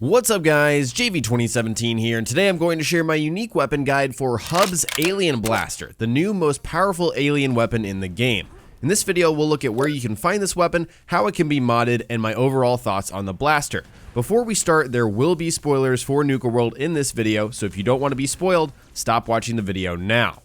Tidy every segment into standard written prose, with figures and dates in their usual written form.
What's up guys, JV2017 here, and today I'm going to share my unique weapon guide for Hub's Alien Blaster, the new most powerful alien weapon in the game. In this video, we'll look at where you can find this weapon, how it can be modded, and my overall thoughts on the blaster. Before we start, there will be spoilers for Nuka World in this video, so if you don't want to be spoiled, stop watching the video now.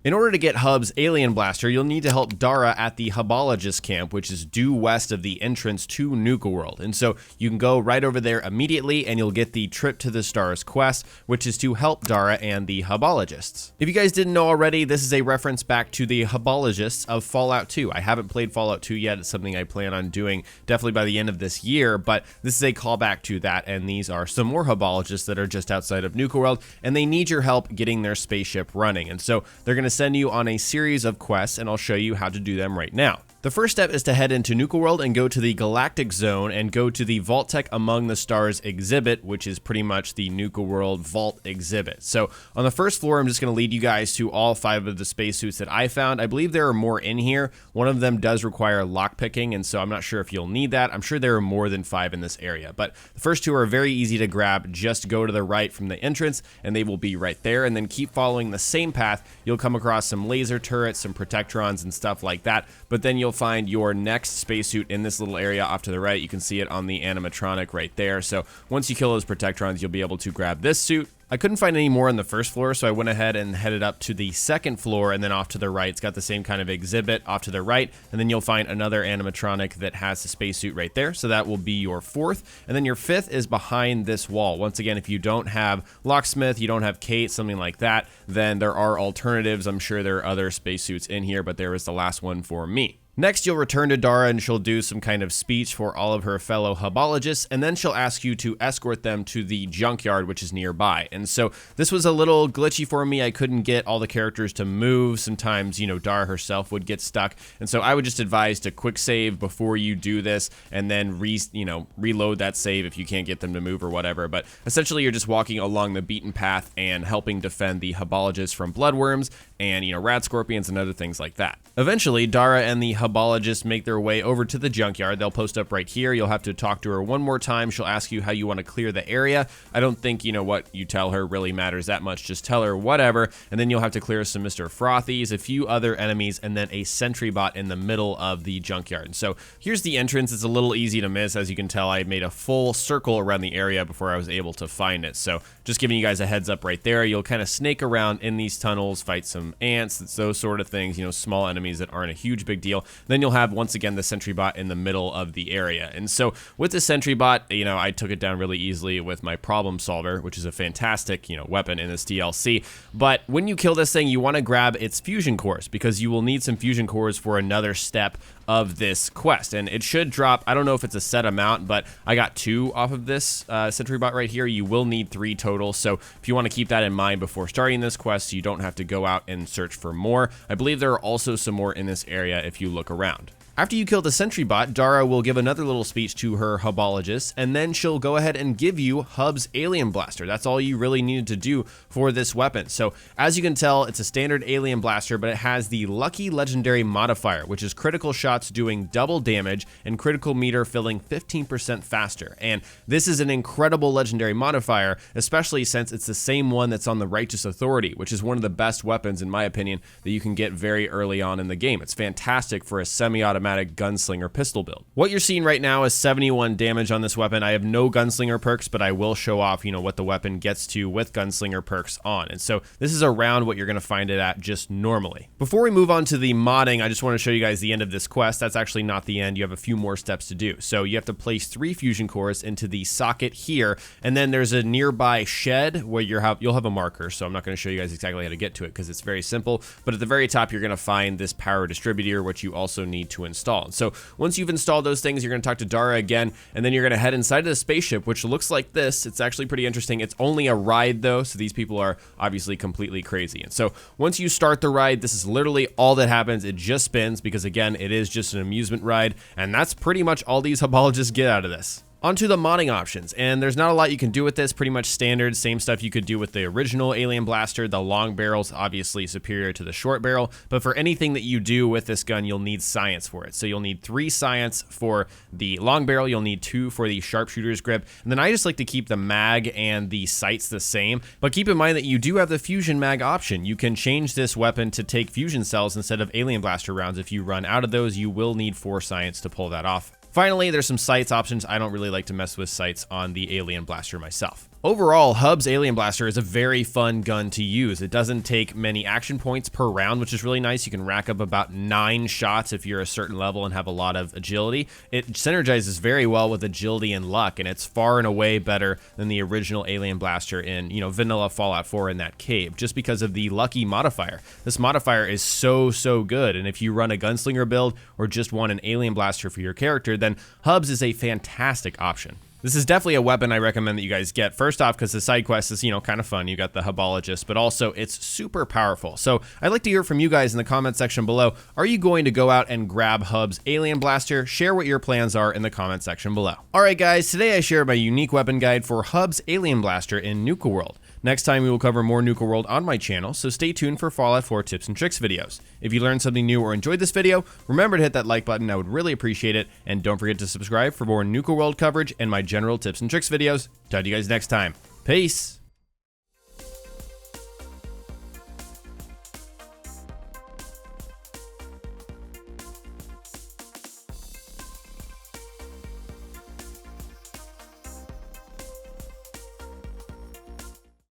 In order to get Hub's Alien Blaster, you'll need to help Daraa at the Hubologist camp, which is due west of the entrance to Nuka World. And so you can go right over there immediately and you'll get the Trip to the Stars quest, which is to help Daraa and the Hubologists. If you guys didn't know already, this is a reference back to the Hubologists of Fallout 2. I haven't played Fallout 2 yet. It's something I plan on doing definitely by the end of this year, but this is a callback to that, and these are some more Hubologists that are just outside of Nuka World, and they need your help getting their spaceship running. And so they're going to send you on a series of quests, and I'll show you how to do them right now. The first step is to head into Nuka World and go to the Galactic Zone and go to the Vault-Tec Among the Stars exhibit, which is pretty much the Nuka World Vault exhibit. So on the first floor, I'm just going to lead you guys to all 5 of the spacesuits that I found. I believe there are more in here. One of them does require lockpicking, and so I'm not sure if you'll need that. I'm sure there are more than 5 in this area, but the first 2 are very easy to grab. Just go to the right from the entrance, and they will be right there, and then keep following the same path. You'll come across some laser turrets, some protectrons, and stuff like that, but then you'll find your next spacesuit in this little area off to the right. You can see it on the animatronic right there. So once you kill those protectrons, you'll be able to grab this suit. I couldn't find any more on the first floor, so I went ahead and headed up to the second floor, and then off to the right. It's got the same kind of exhibit off to the right, and then you'll find another animatronic that has a spacesuit right there. So that will be your 4th, and then your 5th is behind this wall. Once again, if you don't have Locksmith, you don't have Kate, something like that, then there are alternatives. I'm sure there are other spacesuits in here, but there was the last one for me. Next, you'll return to Daraa and she'll do some kind of speech for all of her fellow Hubologists, and then she'll ask you to escort them to the Junkyard, which is nearby. And so this was a little glitchy for me. I couldn't get all the characters to move. Sometimes, Daraa herself would get stuck. And so I would just advise to quick save before you do this, and then reload that save if you can't get them to move or whatever. But essentially, you're just walking along the beaten path and helping defend the Hubologists from bloodworms and, rad scorpions and other things like that. Eventually, Daraa and the Hubologists make their way over to the Junkyard. They'll post up right here. You'll have to talk to her one more time. She'll ask you how you want to clear the area. I don't think, what you tell her really matters that much. Just tell her whatever, and then you'll have to clear some Mr. Frothies, a few other enemies, and then a Sentry Bot in the middle of the Junkyard. And so here's the entrance. It's a little easy to miss. As you can tell, I made a full circle around the area before I was able to find it. So just giving you guys a heads up right there. You'll kind of snake around in these tunnels, fight some ants, those sort of things, small enemies that aren't a huge big deal. Then you'll have, once again, the Sentry Bot in the middle of the area. And so with the Sentry Bot, I took it down really easily with my Problem Solver, which is a fantastic, weapon in this DLC. But when you kill this thing, you want to grab its fusion cores, because you will need some fusion cores for another step of this quest. And it should drop, I don't know if it's a set amount, but I got 2 off of this Sentry Bot right here. You will need 3 total. So if you want to keep that in mind before starting this quest, so you don't have to go out and search for more. I believe there are also some more in this area if you look around. After you kill the Sentry Bot, Daraa will give another little speech to her Hubologists, and then she'll go ahead and give you Hub's Alien Blaster. That's all you really needed to do for this weapon. So as you can tell, it's a standard Alien Blaster, but it has the Lucky Legendary modifier, which is critical shots doing double damage and critical meter filling 15% faster. And this is an incredible legendary modifier, especially since it's the same one that's on the Righteous Authority, which is one of the best weapons, in my opinion, that you can get very early on in the game. It's fantastic for a semi-automatic gunslinger pistol build. What you're seeing right now is 71 damage on this weapon. I have no gunslinger perks, but I will show off, what the weapon gets to with gunslinger perks on. And so this is around what you're going to find it at just normally. Before we move on to the modding, I just want to show you guys the end of this quest. That's actually not the end. You have a few more steps to do. So you have to place 3 fusion cores into the socket here, and then there's a nearby shed where you'll have a marker. So I'm not going to show you guys exactly how to get to it because it's very simple. But at the very top, you're going to find this power distributor, which you also need to install. So once you've installed those things, you're going to talk to Daraa again, and then you're going to head inside of the spaceship, which looks like this. It's actually pretty interesting. It's only a ride though, so these people are obviously completely crazy. And so once you start the ride, this is literally all that happens. It just spins because, again, it is just an amusement ride, and that's pretty much all these Hubologists get out of this. Onto the modding options, and there's not a lot you can do with this, pretty much standard, same stuff you could do with the original Alien Blaster. The long barrel's obviously superior to the short barrel, but for anything that you do with this gun, you'll need science for it. So you'll need 3 science for the long barrel, you'll need 2 for the sharpshooter's grip, and then I just like to keep the mag and the sights the same, but keep in mind that you do have the fusion mag option. You can change this weapon to take fusion cells instead of Alien Blaster rounds. If you run out of those, you will need 4 science to pull that off. Finally, there's some sights options. I don't really like to mess with sights on the Alien Blaster myself. Overall, Hub's Alien Blaster is a very fun gun to use. It doesn't take many action points per round, which is really nice. You can rack up about 9 shots if you're a certain level and have a lot of agility. It synergizes very well with agility and luck, and it's far and away better than the original Alien Blaster in, vanilla Fallout 4 in that cave, just because of the lucky modifier. This modifier is so good, and if you run a gunslinger build or just want an Alien Blaster for your character, then Hub's is a fantastic option. This is definitely a weapon I recommend that you guys get. First off, because the side quest is, kind of fun. You got the Hubologist, but also it's super powerful. So I'd like to hear from you guys in the comment section below. Are you going to go out and grab Hub's Alien Blaster? Share what your plans are in the comment section below. All right, guys, today I share my unique weapon guide for Hub's Alien Blaster in Nuka World. Next time we will cover more Nuka World on my channel, so stay tuned for Fallout 4 tips and tricks videos. If you learned something new or enjoyed this video, remember to hit that like button, I would really appreciate it, and don't forget to subscribe for more Nuka World coverage and my general tips and tricks videos. Talk to you guys next time. Peace!